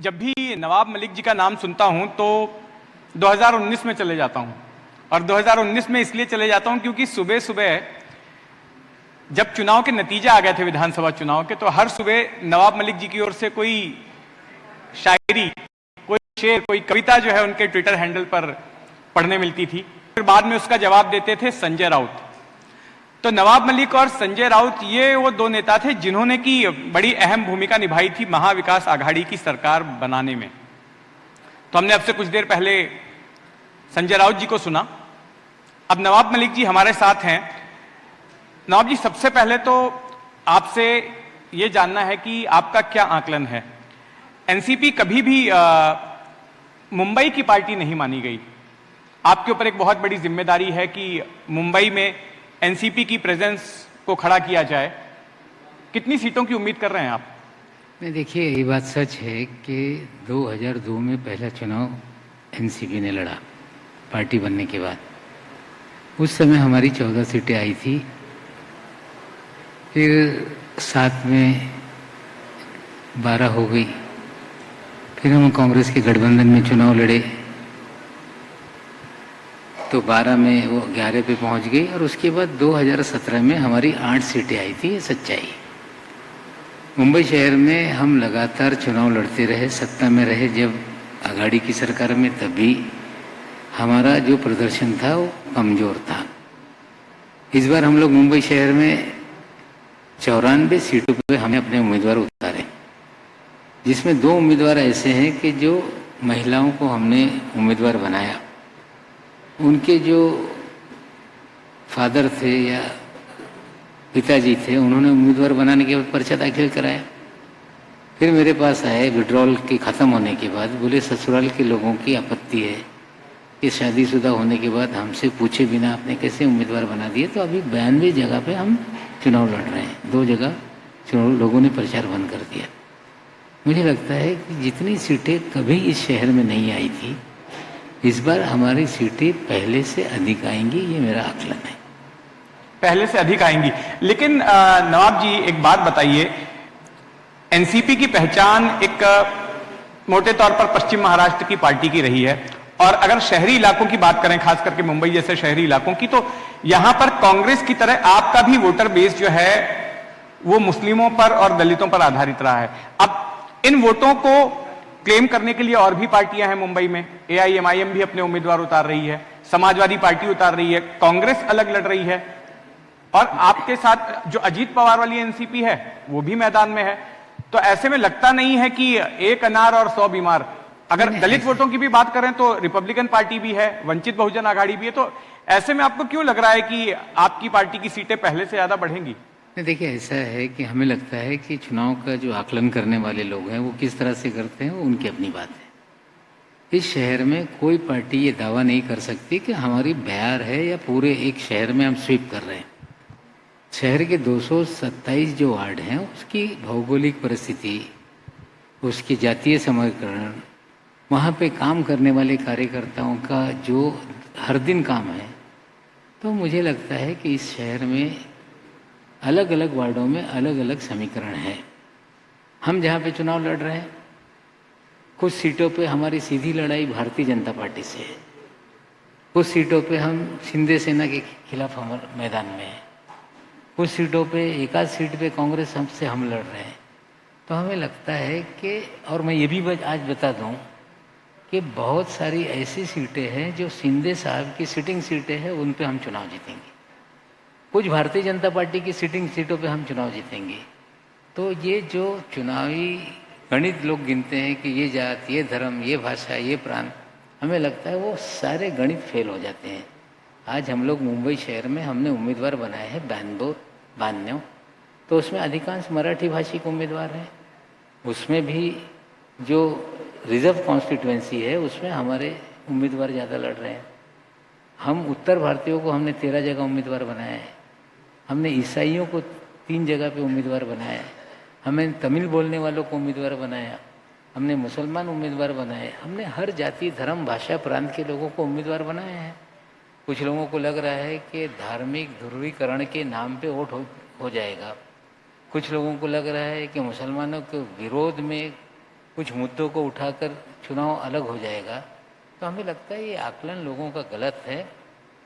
जब भी नवाब मलिक जी का नाम सुनता हूं तो 2019 में चले जाता हूं। और 2019 में इसलिए चले जाता हूं क्योंकि सुबह सुबह जब चुनाव के नतीजे आ गए थे विधानसभा चुनाव के, तो हर सुबह नवाब मलिक जी की ओर से कोई शायरी, कोई शेर, कोई कविता जो है उनके ट्विटर हैंडल पर पढ़ने मिलती थी। फिर बाद में उसका जवाब देते थे संजय राउत। तो नवाब मलिक और संजय राउत ये वो दो नेता थे जिन्होंने की बड़ी अहम भूमिका निभाई थी महाविकास आघाड़ी की सरकार बनाने में। तो हमने अब से कुछ देर पहले संजय राउत जी को सुना। अब नवाब मलिक जी हमारे साथ हैं। नवाब जी, सबसे पहले तो आपसे ये जानना है कि आपका क्या आकलन है। एनसीपी कभी भी मुंबई की पार्टी नहीं मानी गई। आपके ऊपर एक बहुत बड़ी जिम्मेदारी है कि मुंबई में एनसीपी की प्रेजेंस को खड़ा किया जाए। कितनी सीटों की उम्मीद कर रहे हैं आप? नहीं, देखिए, ये बात सच है कि 2002 में पहला चुनाव एनसीपी ने लड़ा पार्टी बनने के बाद। उस समय हमारी 14 सीटें आई थी। फिर 7 में 12 हो गई। फिर हम कांग्रेस के गठबंधन में चुनाव लड़े तो 12 में वो 11 पे पहुंच गई। और उसके बाद 2017 में हमारी 8 सीटें आई थी। ये सच्चाई। मुंबई शहर में हम लगातार चुनाव लड़ते रहे, सत्ता में रहे। जब आघाड़ी की सरकार में तभी हमारा जो प्रदर्शन था वो कमज़ोर था। इस बार हम लोग मुंबई शहर में 94 सीटों पर हमें अपने उम्मीदवार उतारे, जिसमें 2 उम्मीदवार ऐसे हैं कि जो महिलाओं को हमने उम्मीदवार बनाया। उनके जो फादर थे या पिताजी थे, उन्होंने उम्मीदवार बनाने के बाद पर्चा दाखिल कराया। फिर मेरे पास आए विड्रॉल के ख़त्म होने के बाद, बोले ससुराल के लोगों की आपत्ति है कि शादीशुदा होने के बाद हमसे पूछे बिना आपने कैसे उम्मीदवार बना दिए। तो अभी 92 जगह पे हम चुनाव लड़ रहे हैं। 2 जगह चुनाव लोगों ने प्रचार बंद कर दिया। मुझे लगता है कि जितनी सीटें कभी इस शहर में नहीं आई थी, इस बार हमारी सीटें पहले से अधिक आएंगी। ये मेरा आकलन है। पहले से अधिक आएंगी। लेकिन नवाब जी, एक बात बताइए, एनसीपी की पहचान एक मोटे तौर पर पश्चिम महाराष्ट्र की पार्टी की रही है। और अगर शहरी इलाकों की बात करें, खास करके मुंबई जैसे शहरी इलाकों की, तो यहां पर कांग्रेस की तरह आपका भी वोटर बेस जो है वो मुस्लिमों पर और दलितों पर आधारित रहा है। अब इन वोटों को क्लेम करने के लिए और भी पार्टियां हैं मुंबई में। एआईएमआईएम भी अपने उम्मीदवार उतार रही है, समाजवादी पार्टी उतार रही है, कांग्रेस अलग लड़ रही है, और आपके साथ जो अजीत पवार वाली एनसीपी है वो भी मैदान में है। तो ऐसे में लगता नहीं है कि एक अनार और 100 बीमार। अगर दलित वोटों की भी बात करें तो रिपब्लिकन पार्टी भी है, वंचित बहुजन आघाड़ी भी है। तो ऐसे में आपको क्यों लग रहा है कि आपकी पार्टी की सीटें पहले से ज्यादा बढ़ेंगी? देखिए, ऐसा है कि हमें लगता है कि चुनाव का जो आकलन करने वाले लोग हैं वो किस तरह से करते हैं वो उनकी अपनी बात है। इस शहर में कोई पार्टी ये दावा नहीं कर सकती कि हमारी बयार है या पूरे एक शहर में हम स्वीप कर रहे हैं। शहर के 227 जो वार्ड हैं उसकी भौगोलिक परिस्थिति, उसकी जातीय समीकरण, वहाँ पे काम करने वाले कार्यकर्ताओं का जो हर दिन काम है, तो मुझे लगता है कि इस शहर में अलग अलग वार्डों में अलग अलग समीकरण है। हम जहाँ पे चुनाव लड़ रहे हैं, कुछ सीटों पे हमारी सीधी लड़ाई भारतीय जनता पार्टी से है, कुछ सीटों पे हम शिंदे सेना के खिलाफ हम मैदान में हैं, कुछ सीटों पे एकाध सीट पे कांग्रेस हमसे हम लड़ रहे हैं। तो हमें लगता है कि, और मैं ये भी आज बता दूं कि बहुत सारी ऐसी सीटें हैं जो शिंदे साहब की सिटिंग सीटें हैं, उन पे हम चुनाव जीतेंगे। कुछ भारतीय जनता पार्टी की सिटिंग सीटों पे हम चुनाव जीतेंगे। तो ये जो चुनावी गणित लोग गिनते हैं कि ये जात, ये धर्म, ये भाषा, ये प्रांत, हमें लगता है वो सारे गणित फेल हो जाते हैं। आज हम लोग मुंबई शहर में हमने उम्मीदवार बनाए हैं 92, तो उसमें अधिकांश मराठी भाषी के उम्मीदवार हैं। उसमें भी जो रिजर्व कॉन्स्टिट्यूएंसी है उसमें हमारे उम्मीदवार ज़्यादा लड़ रहे हैं। हम उत्तर भारतीयों को हमने 13 जगह उम्मीदवार बनाया है। हमने ईसाइयों को 3 जगह पे उम्मीदवार बनाया है। हमें तमिल बोलने वालों को उम्मीदवार बनाया, हमने मुसलमान उम्मीदवार बनाए, हमने हर जाति, धर्म, भाषा, प्रांत के लोगों को उम्मीदवार बनाए हैं। कुछ लोगों को लग रहा है कि धार्मिक ध्रुवीकरण के नाम पे वोट हो जाएगा। कुछ लोगों को लग रहा है कि मुसलमानों के विरोध में कुछ मुद्दों को उठाकर चुनाव अलग हो जाएगा, तो हमें लगता है ये आकलन लोगों का गलत है।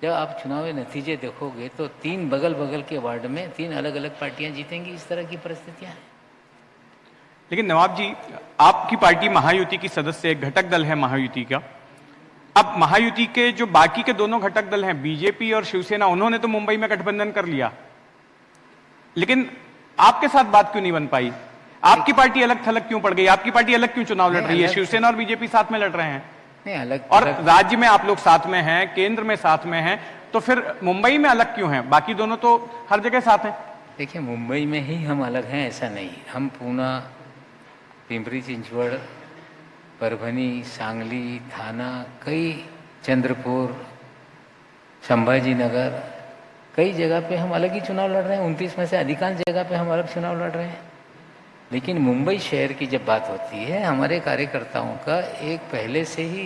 जब आप चुनावी नतीजे देखोगे तो 3 बगल बगल के वार्ड में 3 अलग अलग पार्टियां जीतेंगी, इस तरह की परिस्थितियां हैं। लेकिन नवाब जी, आपकी पार्टी महायुति की सदस्य एक घटक दल है महायुति का। अब महायुति के जो बाकी के दोनों घटक दल हैं बीजेपी और शिवसेना, उन्होंने तो मुंबई में गठबंधन कर लिया, लेकिन आपके साथ बात क्यों नहीं बन पाई? आपकी पार्टी अलग थलग क्यों पड़ गई? आपकी पार्टी अलग क्यों चुनाव लड़ रही है? शिवसेना और बीजेपी साथ में लड़ रहे हैं, नहीं अलग, और राज्य में आप लोग साथ में हैं, केंद्र में साथ में हैं, तो फिर मुंबई में अलग क्यों हैं? बाकी दोनों तो हर जगह साथ हैं। देखिए मुंबई में ही हम अलग हैं ऐसा नहीं, हम पूना, पिंपरी चिंचवड़, परभणी, सांगली, थाना, कई, चंद्रपुर, संभाजी नगर, कई जगह पे हम अलग ही चुनाव लड़ रहे हैं। 29 में से अधिकांश जगह पे हम अलग चुनाव लड़ रहे हैं। लेकिन मुंबई शहर की जब बात होती है, हमारे कार्यकर्ताओं का एक पहले से ही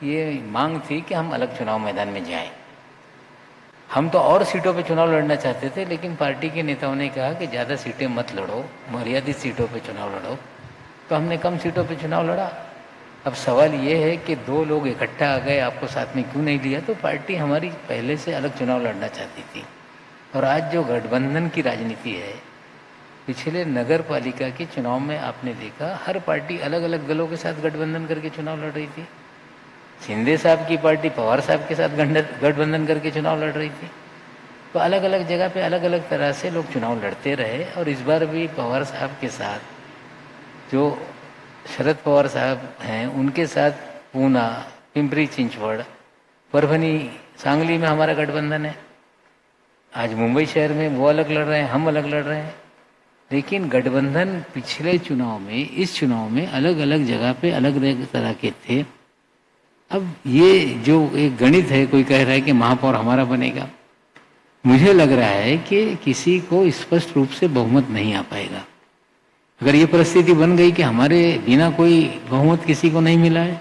ये मांग थी कि हम अलग चुनाव मैदान में जाएं। हम तो और सीटों पे चुनाव लड़ना चाहते थे, लेकिन पार्टी के नेताओं ने कहा कि ज़्यादा सीटें मत लड़ो, मर्यादित सीटों पे चुनाव लड़ो, तो हमने कम सीटों पे चुनाव लड़ा। अब सवाल ये है कि 2 लोग इकट्ठा आ गए, आपको साथ में क्यों नहीं लिया? तो पार्टी हमारी पहले से अलग चुनाव लड़ना चाहती थी। और आज जो गठबंधन की राजनीति है, पिछले नगर पालिका के चुनाव में आपने देखा हर पार्टी अलग अलग दलों के साथ गठबंधन करके चुनाव लड़ रही थी। शिंदे साहब की पार्टी पवार साहब के साथ गठबंधन करके चुनाव लड़ रही थी। तो अलग अलग जगह पे अलग अलग तरह से लोग चुनाव लड़ते रहे, और इस बार भी पवार साहब के साथ जो शरद पवार साहब हैं उनके साथ पूना, पिंपरी चिंचवड़, परभणी, सांगली में हमारा गठबंधन है। आज मुंबई शहर में वो अलग लड़ रहे हैं, हम अलग लड़ रहे हैं। लेकिन गठबंधन पिछले चुनाव में, इस चुनाव में अलग अलग जगह पे अलग अलग तरह के थे। अब ये जो एक गणित है, कोई कह रहा है कि महापौर हमारा बनेगा, मुझे लग रहा है कि किसी को स्पष्ट रूप से बहुमत नहीं आ पाएगा। अगर ये परिस्थिति बन गई कि हमारे बिना कोई बहुमत किसी को नहीं मिला है,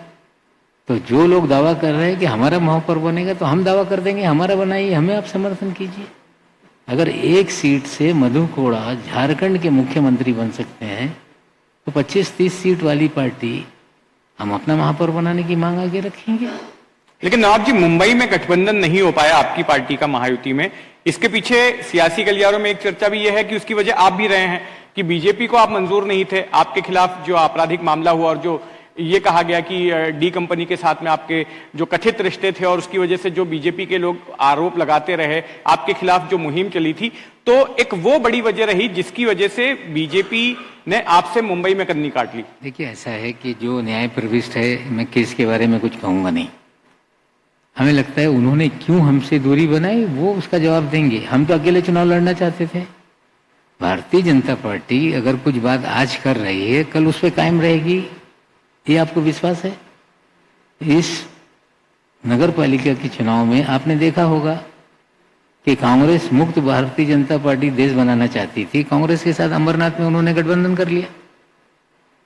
तो जो लोग दावा कर रहे हैं कि हमारा महापौर बनेगा, तो हम दावा कर देंगे हमारा बनाइए, हमें आप समर्थन कीजिए। अगर एक सीट से मधु कोड़ा झारखंड के मुख्यमंत्री बन सकते हैं, तो 25-30 सीट वाली पार्टी हम अपना महापौर बनाने की मांग आगे रखेंगे। लेकिन नवाब जी, मुंबई में गठबंधन नहीं हो पाया आपकी पार्टी का महायुति में, इसके पीछे सियासी गलियारों में एक चर्चा भी यह है कि उसकी वजह आप भी रहे हैं कि बीजेपी को आप मंजूर नहीं थे। आपके खिलाफ जो आपराधिक मामला हुआ और जो ये कहा गया कि डी कंपनी के साथ में आपके जो कथित रिश्ते थे, और उसकी वजह से जो बीजेपी के लोग आरोप लगाते रहे आपके खिलाफ, जो मुहिम चली थी, तो एक वो बड़ी वजह रही जिसकी वजह से बीजेपी ने आपसे मुंबई में कन्नी काट ली। देखिए ऐसा है कि जो न्याय प्रविष्ट है, मैं केस के बारे में कुछ कहूँगा नहीं। हमें लगता है उन्होंने क्यों हमसे दूरी बनाई, वो उसका जवाब देंगे। हम तो अकेले चुनाव लड़ना चाहते थे। भारतीय जनता पार्टी अगर कुछ बात आज कर रही है, कल उस पर कायम रहेगी, ये आपको विश्वास है? इस नगर पालिका के चुनाव में आपने देखा होगा कि कांग्रेस मुक्त भारतीय जनता पार्टी देश बनाना चाहती थी। कांग्रेस के साथ अमरनाथ में उन्होंने गठबंधन कर लिया।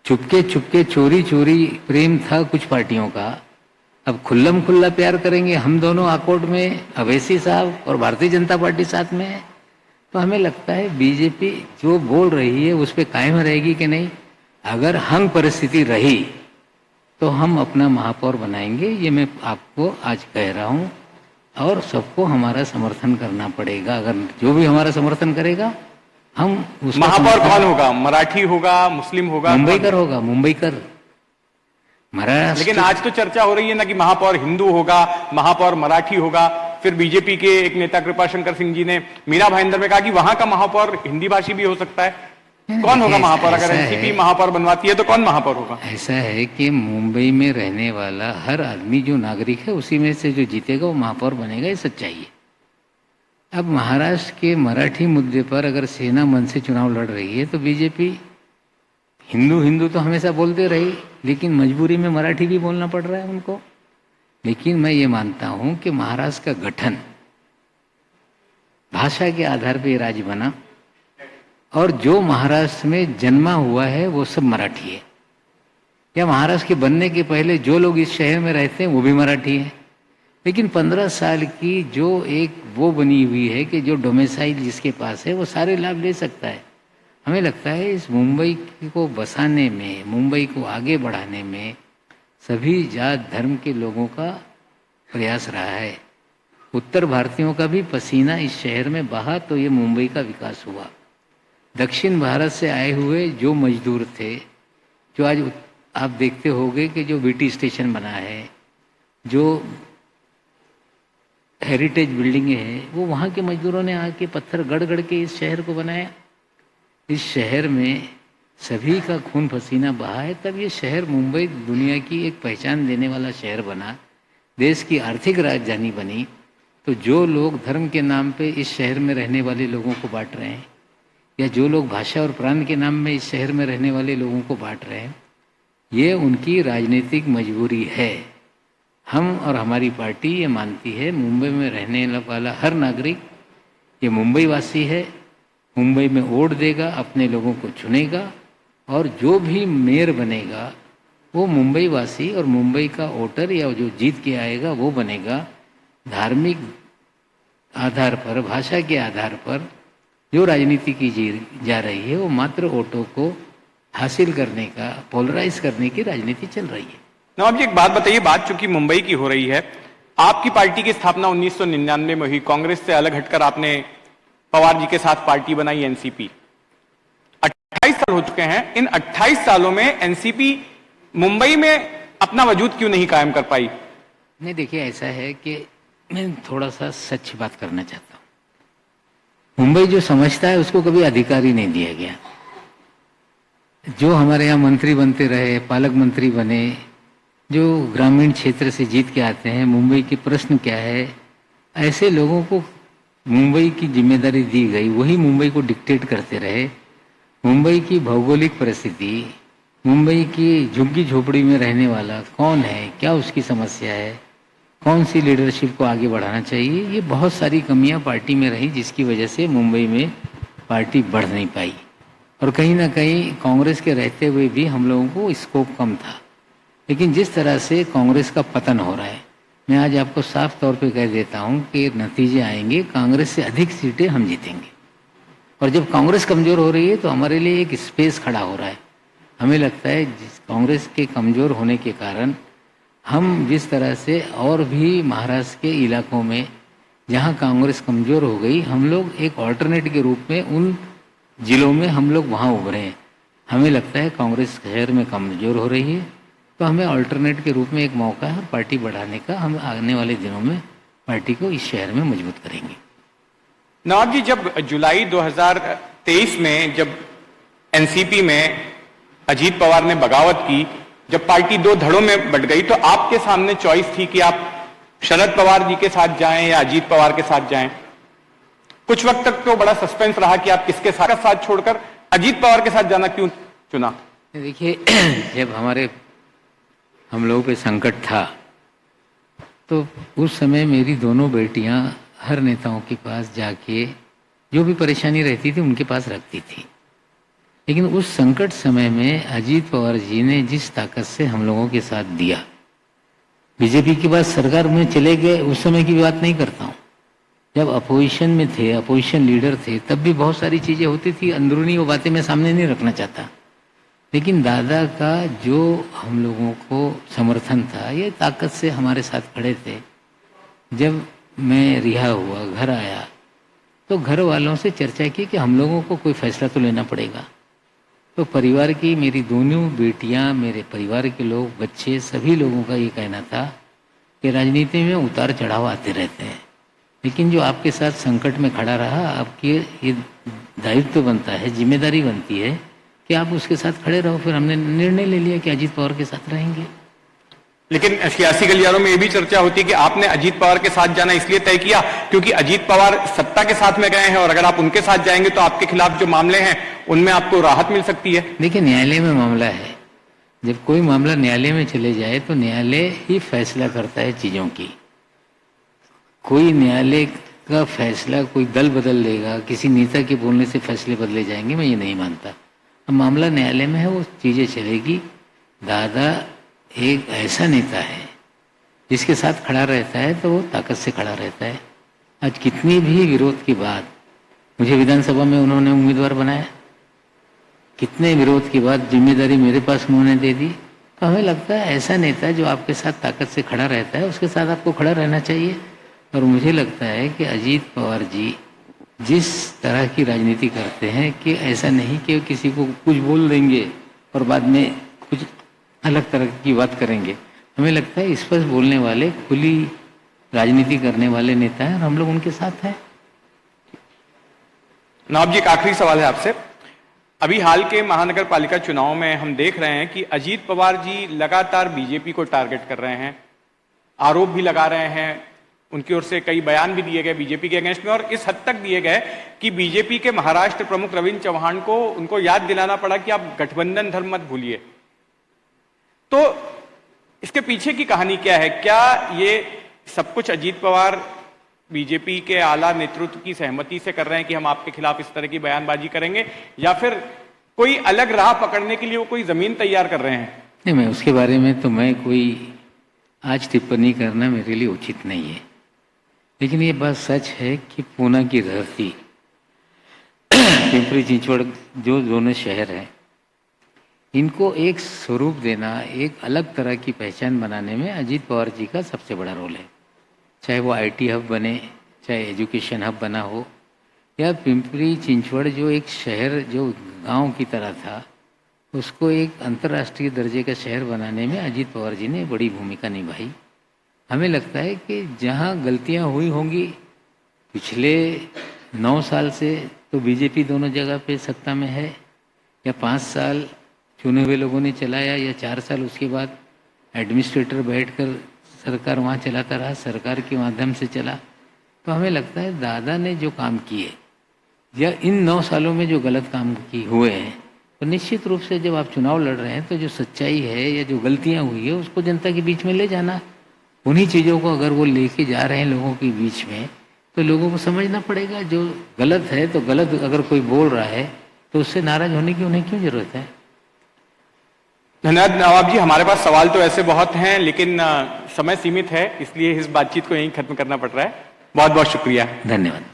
चुपके चुपके, चोरी चोरी प्रेम था कुछ पार्टियों का। अब खुल्लम खुल्ला प्यार करेंगे हम दोनों आकोट में, अवैसी साहब और भारतीय जनता पार्टी साथ में है। तो हमें लगता है बीजेपी जो बोल रही है उस पर कायम रहेगी कि नहीं। अगर हंग परिस्थिति रही तो हम अपना महापौर बनाएंगे, ये मैं आपको आज कह रहा हूँ। और सबको हमारा समर्थन करना पड़ेगा। अगर जो भी हमारा समर्थन करेगा, हम उसका महापौर कौन होगा? मराठी होगा, मुस्लिम होगा? मुंबईकर होगा, मुंबईकर। महाराष्ट्र। लेकिन आज तो चर्चा हो रही है ना कि महापौर हिंदू होगा, महापौर मराठी होगा। फिर बीजेपी के एक नेता कृपाशंकर सिंह जी ने मीरा भाईंदर में कहा कि वहां का महापौर हिंदी भाषी भी हो सकता है। कौन होगा महापौर? अगर एनसीपी महापौर बनवाती है तो कौन महापौर होगा? ऐसा है कि मुंबई में रहने वाला हर आदमी जो नागरिक है, उसी में से जो जीतेगा वो महापौर बनेगा, ये सच्चाई है। अब महाराष्ट्र के मराठी मुद्दे पर अगर सेना मन से चुनाव लड़ रही है, तो बीजेपी हिंदू हिंदू तो हमेशा बोलते रही, लेकिन मजबूरी में मराठी भी बोलना पड़ रहा है उनको। लेकिन मैं ये मानता हूं कि महाराष्ट्र का गठन भाषा के आधार पर राज्य बना, और जो महाराष्ट्र में जन्मा हुआ है वो सब मराठी है। या महाराष्ट्र के बनने के पहले जो लोग इस शहर में रहते हैं वो भी मराठी हैं। लेकिन 15 साल की जो एक वो बनी हुई है कि जो डोमिसाइल जिसके पास है वो सारे लाभ ले सकता है। हमें लगता है इस मुंबई को बसाने में, मुंबई को आगे बढ़ाने में सभी जात धर्म के लोगों का प्रयास रहा है। उत्तर भारतीयों का भी पसीना इस शहर में बहा तो ये मुंबई का विकास हुआ। दक्षिण भारत से आए हुए जो मजदूर थे, जो आज आप देखते होंगे कि जो बीटी स्टेशन बना है, जो हेरिटेज बिल्डिंगें हैं, वो वहाँ के मजदूरों ने आके पत्थर गड़ गड़ के इस शहर को बनाया। इस शहर में सभी का खून पसीना बहा है, तब ये शहर मुंबई दुनिया की एक पहचान देने वाला शहर बना, देश की आर्थिक राजधानी बनी। तो जो लोग धर्म के नाम पे इस शहर में रहने वाले लोगों को बांट रहे हैं, या जो लोग भाषा और प्रांत के नाम में इस शहर में रहने वाले लोगों को बांट रहे हैं, ये उनकी राजनीतिक मजबूरी है। हम और हमारी पार्टी ये मानती है मुंबई में रहने वाला हर नागरिक ये मुंबई वासी है, मुंबई में वोट देगा, अपने लोगों को चुनेगा, और जो भी मेयर बनेगा वो मुंबई वासी और मुंबई का वोटर या जो जीत के आएगा वो बनेगा। धार्मिक आधार पर, भाषा के आधार पर जो राजनीति की जा रही है वो मात्र वोटों को हासिल करने का, पोलराइज करने की राजनीति चल रही है। नवाब जी एक बात बताइए, बात चूंकि मुंबई की हो रही है, आपकी पार्टी की स्थापना 1999 में हुई, कांग्रेस से अलग हटकर आपने पवार जी के साथ पार्टी बनाई एनसीपी। 28 साल हो चुके हैं, इन 28 सालों में एनसीपी मुंबई में अपना वजूद क्यों नहीं कायम कर पाई? नहीं, देखिए ऐसा है कि मैं थोड़ा सा सच बात करना चाहता हूँ। मुंबई जो समझता है उसको कभी अधिकार ही नहीं दिया गया। जो हमारे यहाँ मंत्री बनते रहे, पालक मंत्री बने, जो ग्रामीण क्षेत्र से जीत के आते हैं, मुंबई के प्रश्न क्या है, ऐसे लोगों को मुंबई की जिम्मेदारी दी गई, वही मुंबई को डिक्टेट करते रहे। मुंबई की भौगोलिक परिस्थिति, मुंबई की झुग्गी झोपड़ी में रहने वाला कौन है, क्या उसकी समस्या है, कौन सी लीडरशिप को आगे बढ़ाना चाहिए, ये बहुत सारी कमियां पार्टी में रही, जिसकी वजह से मुंबई में पार्टी बढ़ नहीं पाई। और कहीं ना कहीं कांग्रेस के रहते हुए भी हम लोगों को स्कोप कम था। लेकिन जिस तरह से कांग्रेस का पतन हो रहा है, मैं आज आपको साफ तौर पे कह देता हूं कि नतीजे आएंगे, कांग्रेस से अधिक सीटें हम जीतेंगे। और जब कांग्रेस कमज़ोर हो रही है तो हमारे लिए एक स्पेस खड़ा हो रहा है। हमें लगता है कांग्रेस के कमज़ोर होने के कारण हम जिस तरह से और भी महाराष्ट्र के इलाकों में जहां कांग्रेस कमज़ोर हो गई, हम लोग एक ऑल्टरनेट के रूप में उन जिलों में हम लोग वहां उभरे हैं। हमें लगता है कांग्रेस शहर में कमज़ोर हो रही है, तो हमें अल्टरनेट के रूप में एक मौका है पार्टी बढ़ाने का। हम आने वाले दिनों में पार्टी को इस शहर में मजबूत करेंगे। नवाब जी, जब जुलाई 2023 में जब एनसीपी में अजीत पवार ने बगावत की, जब पार्टी दो धड़ों में बंट गई, तो आपके सामने चॉइस थी कि आप शरद पवार जी के साथ जाएं या अजीत पवार के साथ जाएं। कुछ वक्त तक तो बड़ा सस्पेंस रहा कि आप किसके साथ छोड़कर अजीत पवार के साथ जाना क्यों चुना? देखिए, जब हम लोगों पे संकट था तो उस समय मेरी दोनों बेटियां हर नेताओं के पास जाके जो भी परेशानी रहती थी उनके पास रखती थी। लेकिन उस संकट समय में अजीत पवार जी ने जिस ताकत से हम लोगों के साथ दिया, बीजेपी के बाद सरकार में चले गए, उस समय की बात नहीं करता हूँ, जब अपोजिशन में थे, अपोजिशन लीडर थे, तब भी बहुत सारी चीज़ें होती थी, अंदरूनी वो बातें मैं सामने नहीं रखना चाहता। लेकिन दादा का जो हम लोगों को समर्थन था, ये ताकत से हमारे साथ खड़े थे। जब मैं रिहा हुआ, घर आया, तो घर वालों से चर्चा की कि हम लोगों को कोई फैसला तो लेना पड़ेगा। तो परिवार की मेरी दोनों बेटियां, मेरे परिवार के लोग, बच्चे, सभी लोगों का ये कहना था कि राजनीति में उतार चढ़ाव आते रहते हैं, लेकिन जो आपके साथ संकट में खड़ा रहा, आपकी ये दायित्व बनता है, जिम्मेदारी बनती है कि आप उसके साथ खड़े रहो। फिर हमने निर्णय ले लिया कि अजीत पवार के साथ रहेंगे। लेकिन सियासी गलियारों में यह भी चर्चा होती है कि आपने अजीत पवार के साथ जाना इसलिए तय किया क्योंकि अजीत पवार सत्ता के साथ में गए हैं, और अगर आप उनके साथ जाएंगे तो आपके खिलाफ जो मामले हैं उनमें आपको राहत मिल सकती है। देखिए, न्यायालय में मामला है, जब कोई मामला न्यायालय में चले जाए तो न्यायालय ही फैसला करता है चीज़ों की। कोई न्यायालय का फैसला कोई दल बदल लेगा, किसी नेता के बोलने से फैसले बदले जाएंगे, मैं ये नहीं मानता। अब मामला न्यायालय में है, वो चीज़ें चलेगी। दादा एक ऐसा नेता है जिसके साथ खड़ा रहता है तो वो ताकत से खड़ा रहता है। आज कितनी भी विरोध के बाद मुझे विधानसभा में उन्होंने उम्मीदवार बनाया, कितने विरोध के बाद जिम्मेदारी मेरे पास उन्होंने दे दी। तो हमें लगता है ऐसा नेता जो आपके साथ ताकत से खड़ा रहता है उसके साथ आपको खड़ा रहना चाहिए। और मुझे लगता है कि अजीत पवार जी जिस तरह की राजनीति करते हैं कि ऐसा नहीं कि किसी को कुछ बोल देंगे और बाद में कुछ अलग तरह की बात करेंगे। हमें लगता है स्पष्ट बोलने वाले, खुली राजनीति करने वाले नेता हैं और हम लोग उनके साथ हैं। नवाब जी, एक आखिरी सवाल है आपसे। अभी हाल के महानगर पालिका चुनाव में हम देख रहे हैं कि अजीत पवार जी लगातार बीजेपी को टारगेट कर रहे हैं, आरोप भी लगा रहे हैं, उनकी ओर से कई बयान भी दिए गए बीजेपी के अगेंस्ट में, और इस हद तक दिए गए कि बीजेपी के महाराष्ट्र प्रमुख रविंद्र चौहान को उनको याद दिलाना पड़ा कि आप गठबंधन धर्म मत भूलिए। तो इसके पीछे की कहानी क्या है? क्या ये सब कुछ अजीत पवार बीजेपी के आला नेतृत्व की सहमति से कर रहे हैं कि हम आपके खिलाफ इस तरह की बयानबाजी करेंगे, या फिर कोई अलग राह पकड़ने के लिए वो कोई जमीन तैयार कर रहे हैं? नहीं, मैं उसके बारे में तो मैं कोई आज टिप्पणी करना मेरे लिए उचित नहीं है। लेकिन ये बात सच है कि पूना की धरती, पिंपरी चिंचवड़ जो दोनों शहर हैं, इनको एक स्वरूप देना, एक अलग तरह की पहचान बनाने में अजीत पवार जी का सबसे बड़ा रोल है। चाहे वो आईटी हब बने, चाहे एजुकेशन हब बना हो, या पिंपरी चिंचवड़ जो एक शहर जो गांव की तरह था उसको एक अंतर्राष्ट्रीय दर्जे का शहर बनाने में अजीत पवार जी ने बड़ी भूमिका निभाई। हमें लगता है कि जहां गलतियां हुई होंगी पिछले 9 साल से, तो बीजेपी दोनों जगह पे सत्ता में है, या 5 साल चुने हुए लोगों ने चलाया, या 4 साल उसके बाद एडमिनिस्ट्रेटर बैठकर सरकार वहाँ चलाता रहा, सरकार के माध्यम से चला। तो हमें लगता है दादा ने जो काम किए या इन 9 सालों में जो गलत काम की हुए हैं, तो निश्चित रूप से जब आप चुनाव लड़ रहे हैं तो जो सच्चाई है या जो गलतियाँ हुई है उसको जनता के बीच में ले जाना। उन्हीं चीज़ों को अगर वो लेके जा रहे हैं लोगों के बीच में, तो लोगों को समझना पड़ेगा जो गलत है तो गलत अगर कोई बोल रहा है तो उससे नाराज होने की उन्हें क्यों जरूरत है। धन्यवाद नवाब जी। हमारे पास सवाल तो ऐसे बहुत हैं, लेकिन समय सीमित है, इसलिए इस बातचीत को यहीं खत्म करना पड़ रहा है। बहुत बहुत शुक्रिया। धन्यवाद।